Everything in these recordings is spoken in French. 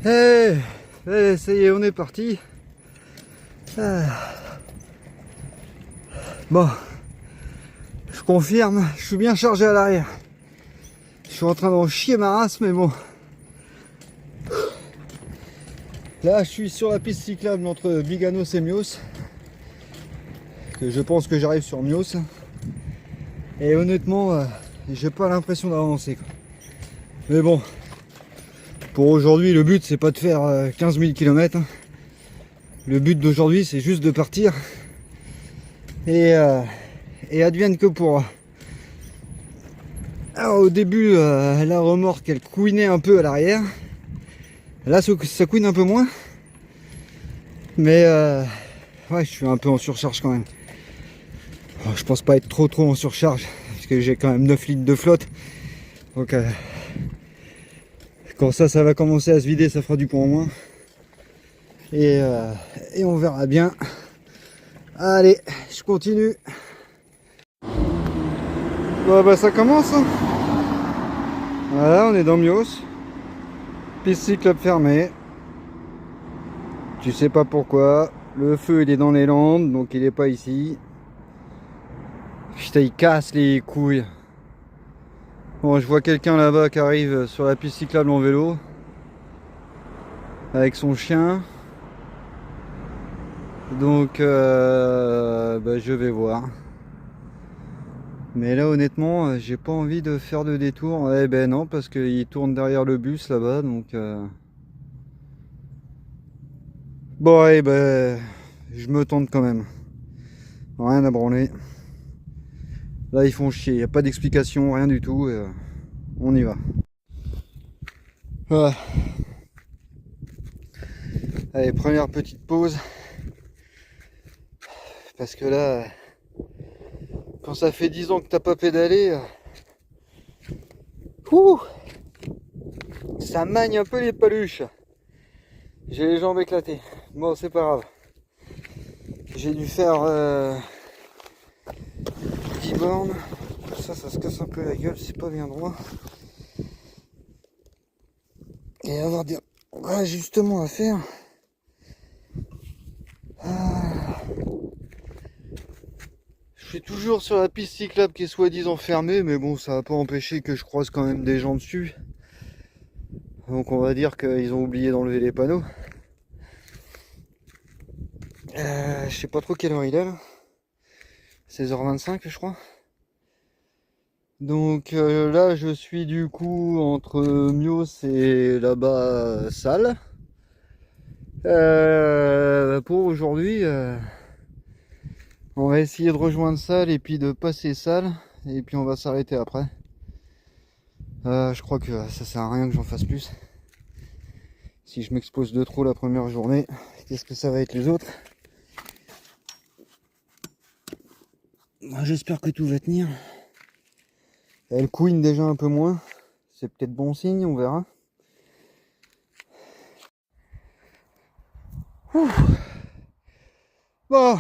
Ça y est, on est parti. Ah. Bon, je confirme, je suis bien chargé à l'arrière. Je suis en train d'en chier ma race, mais bon. Là, je suis sur la piste cyclable entre Biganos et Mios. Que je pense que j'arrive sur Mios. Et honnêtement, j'ai pas l'impression d'avancer. Mais bon, pour aujourd'hui, le but c'est pas de faire 15 000 km. Le but d'aujourd'hui, c'est juste de partir. Et advienne que pourra. Alors au début, la remorque elle couinait un peu à l'arrière. Là, ça couine un peu moins. Mais ouais, je suis un peu en surcharge quand même. Alors, je pense pas être trop en surcharge. Parce que j'ai quand même 9 litres de flotte. Donc quand ça va commencer à se vider, ça fera du poids en moins. Et on verra bien. Allez, je continue. Bon, bah ça commence. Hein. Voilà, on est dans Mios. Piste cyclable fermée. Tu sais pas pourquoi. Le feu il est dans les Landes, donc il est pas ici. Putain, il casse les couilles. Bon, je vois quelqu'un là-bas qui arrive sur la piste cyclable en vélo. Avec son chien. Donc bah, je vais voir. Mais là honnêtement j'ai pas envie de faire de détour. Eh ben non, parce qu'il tourne derrière le bus là-bas. Donc bon, eh ben je me tente quand même. Rien à branler. Là ils font chier, il n'y a pas d'explication, rien du tout. On y va. Voilà. Allez, première petite pause. Parce que là, quand ça fait 10 ans que t'as pas pédalé, ça magne un peu les paluches. J'ai les jambes éclatées. Bon, c'est pas grave. J'ai dû faire 10 bornes. Ça se casse un peu la gueule, c'est pas bien droit. Et avoir des ajustements à faire. Je suis toujours sur la piste cyclable qui est soi-disant fermée, mais bon, ça va pas empêcher que je croise quand même des gens dessus. Donc on va dire qu'ils ont oublié d'enlever les panneaux. Je sais pas trop quelle heure il est là. 16h25 je crois. Donc là je suis du coup entre Mios et là-bas Salles. Pour aujourd'hui, on va essayer de rejoindre Salles et puis de passer Salles. Et puis on va s'arrêter après. Je crois que ça sert à rien que j'en fasse plus. Si je m'expose de trop la première journée, qu'est-ce que ça va être les autres? J'espère que tout va tenir. Elle couine déjà un peu moins. C'est peut-être bon signe, on verra. Ouh. Bon,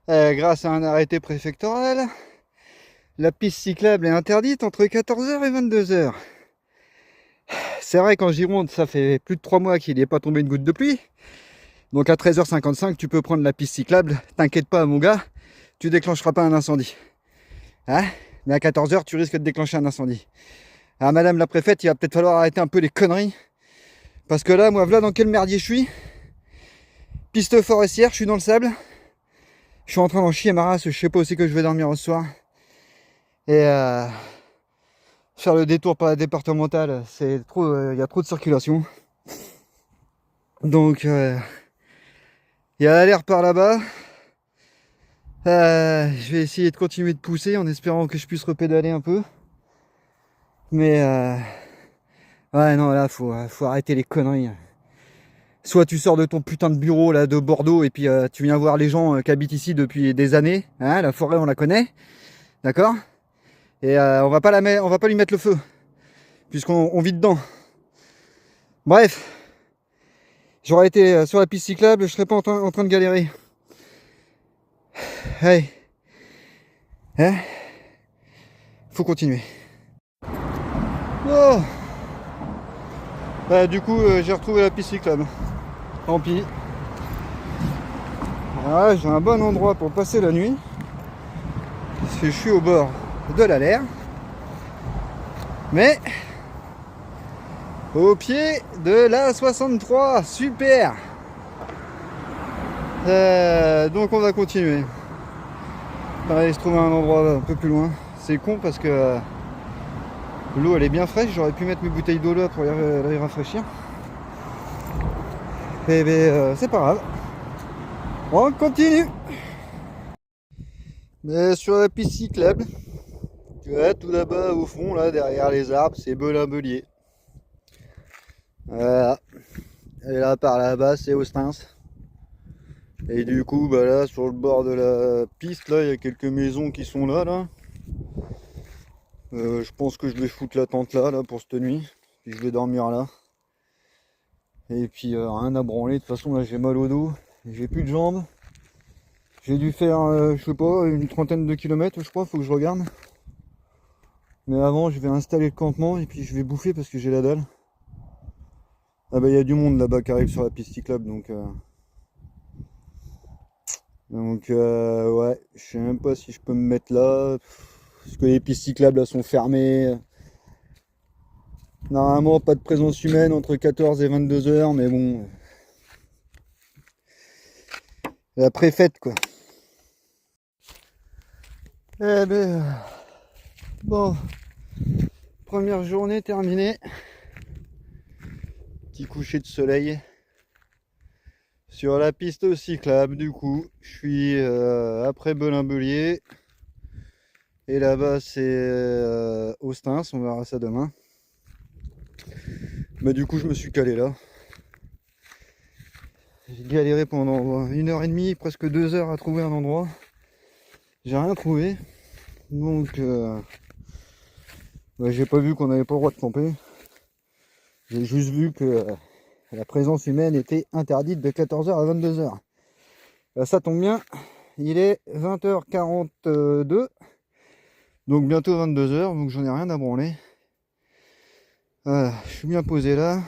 grâce à un arrêté préfectoral, la piste cyclable est interdite entre 14h et 22h. C'est vrai qu'en Gironde, ça fait plus de 3 mois qu'il n'est pas tombé une goutte de pluie. Donc à 13h55, tu peux prendre la piste cyclable. T'inquiète pas, mon gars, tu déclencheras pas un incendie. Hein? Mais à 14h, tu risques de déclencher un incendie. Ah, madame la préfète, il va peut-être falloir arrêter un peu les conneries. Parce que là, moi, voilà dans quel merdier je suis. Piste forestière, je suis dans le sable. Je suis en train d'en chier ma race, je sais pas aussi que je vais dormir ce soir. Et faire le détour par la départementale, c'est trop, il y a trop de circulation. Donc il y a l'alerte par là-bas. Je vais essayer de continuer de pousser en espérant que je puisse repédaler un peu. Mais ouais non, là faut arrêter les conneries. Soit tu sors de ton putain de bureau là de Bordeaux et puis tu viens voir les gens qui habitent ici depuis des années, hein, la forêt on la connaît, d'accord? Et on va pas lui mettre le feu, puisqu'on vit dedans. Bref, j'aurais été sur la piste cyclable, je serais pas en train de galérer. Allez, hein? Faut continuer. Oh, Bah, du coup, j'ai retrouvé la piste cyclable. Tant pis. Voilà, j'ai un bon endroit pour passer la nuit. Parce que je suis au bord de la Leyre. Mais au pied de la 63. Super. Donc on va continuer. Pareil, se trouver un endroit un peu plus loin. C'est con parce que l'eau elle est bien fraîche. J'aurais pu mettre mes bouteilles d'eau là pour les rafraîchir. Et ben c'est pas grave. On continue. Mais sur la piste cyclable, ouais, tout là-bas au fond, là derrière les arbres, c'est Belin-Belier. Voilà. Et là par là-bas, c'est Ostins. Et du coup, bah là, sur le bord de la piste, là, il y a quelques maisons qui sont là. Je pense que je vais foutre la tente là pour cette nuit. Puis je vais dormir là. Et puis rien à branler. De toute façon, là, j'ai mal au dos. J'ai plus de jambes. J'ai dû faire, je sais pas, une trentaine de kilomètres, je crois. Faut que je regarde. Mais avant, je vais installer le campement et puis je vais bouffer parce que j'ai la dalle. Ah bah, il y a du monde là-bas qui arrive sur la piste cyclable, donc ouais, je sais même pas si je peux me mettre là. Parce que les pistes cyclables là sont fermées. Normalement, pas de présence humaine entre 14 et 22 heures, mais bon. La préfète, quoi. Eh ben. Bon. Première journée terminée. Petit coucher de soleil. Sur la piste cyclable, du coup. Je suis après Belin-Belier. Et là-bas, c'est Ostins. On verra ça demain. Bah, du coup, je me suis calé là. J'ai galéré pendant 1h30, presque 2 heures à trouver un endroit. J'ai rien trouvé. Donc, bah, j'ai pas vu qu'on n'avait pas le droit de camper. J'ai juste vu que la présence humaine était interdite de 14h à 22h. Bah, ça tombe bien, il est 20h42. Donc bientôt 22h, donc j'en ai rien à branler. Voilà, je suis bien posé là.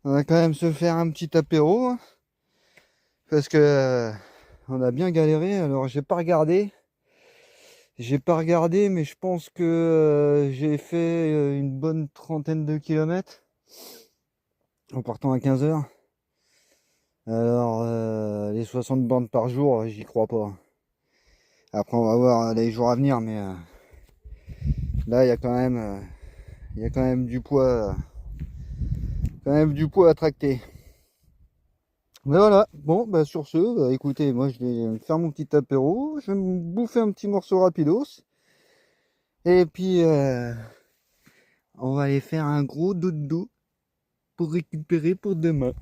On va quand même se faire un petit apéro. Parce que on a bien galéré. Alors j'ai pas regardé. Mais je pense que j'ai fait une bonne trentaine de kilomètres en partant à 15h. Alors les 60 bornes par jour, j'y crois pas. Après on va voir les jours à venir, mais là il y a quand même du poids, à tracter. Mais voilà, bon bah sur ce, bah, écoutez, moi je vais me faire mon petit apéro, je vais me bouffer un petit morceau rapidos. Et puis on va aller faire un gros dodo pour récupérer pour demain.